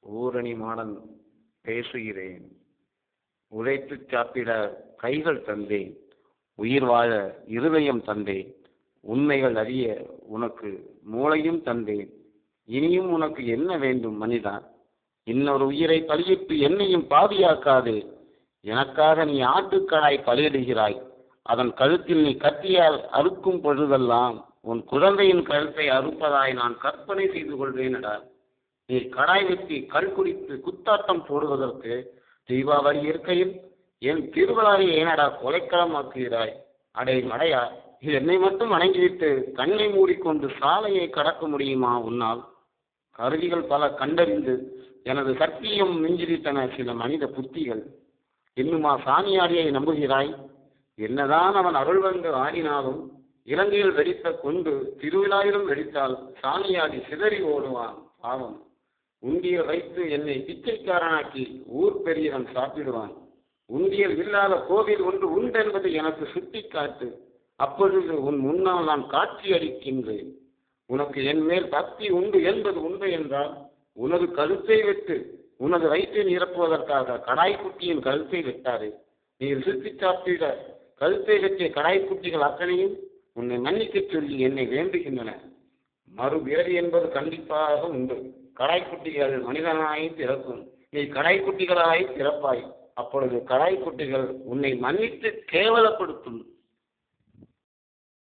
ஊரணி மாடன் பேசுகிறேன். உழைத்து சாப்பிட கைகள் தந்தேன், உயிர் வாழ இருதயம் தந்தேன், உண்மைகள் அறிய உனக்கு மூளையும் தந்தேன். இனியும் உனக்கு என்ன வேண்டும் மனிதா? இன்னொரு உயிரை பலியிட்டு என்னையும் பாவியாக்காதே. எனக்காக நீ ஆட்டுக்கடாய் பலியிடுகிறாய். அதன் கழுத்தில் நீ கத்தியால் அறுக்கும் பொழுதெல்லாம் உன் குழந்தையின் கழுத்தை அறுப்பதாய் நான் கற்பனை செய்து கொள்வேனடா. நீ கடாய் வெட்டி கல் குடித்து குத்தாட்டம் போடுவதற்கு தீபாவளி இருக்கையில் என் திருவிழாவை ஏனடா கொலைக்களமாக்குகிறாய்? அடே மடையா, என்னை மட்டும் வணங்கிவிட்டு கண்ணை மூடிக்கொண்டு சாலையை கடக்க முடியுமா உன்னால்? கருவிகள் பல கண்டறிந்து எனது சக்தியும் மிஞ்சிவிட்டன சில மனித புத்திகள். இன்னுமா சாமியாடியை நம்புகிறாய்? என்னதான் அவன் அருள் வந்து ஆடினாலும் இலங்கையில் வெடித்த கொண்டு திருவிழாவிலும் வெடித்தால் சாமியாடி சிதறி ஓடுவான் பாவம். உண்டியல் வைத்து என்னை பிச்சைக்காரனாக்கி ஊர் பெரியவன் சாப்பிடுவான். உண்டியல் இல்லாத கோவில் ஒன்று உண்டென்பதை எனக்கு சுட்டி காட்டு. அப்பொழுது உன் முன்னால் நான் காட்சி அளிக்கின்றேன். உனக்கு என் மேல் பக்தி உண்டு என்பது உண்மை என்றால் உனது கழுத்தை வெட்டு. உனது வயிற்றை நிரப்புவதற்காக கடாய்க்குட்டியின் கழுத்தை வெட்டாது. நீ சுற்றி சாப்பிட கழுத்தை வெட்டிய கடாய்க்குட்டிகள் அத்தனையும் உன்னை மன்னிக்க சொல்லி என்னை வேண்டுகின்றன. மறுபிறவி என்பது கண்டிப்பாக உண்டு. கடாய்க்குட்டிகள் மனிதனாய் பிறக்கும். நீ கடாய்க்குட்டிகளாய் பிறப்பாய். அப்பொழுது கடாய்க்குட்டிகள் உன்னை மன்னித்து கேவலப்படுத்தும்.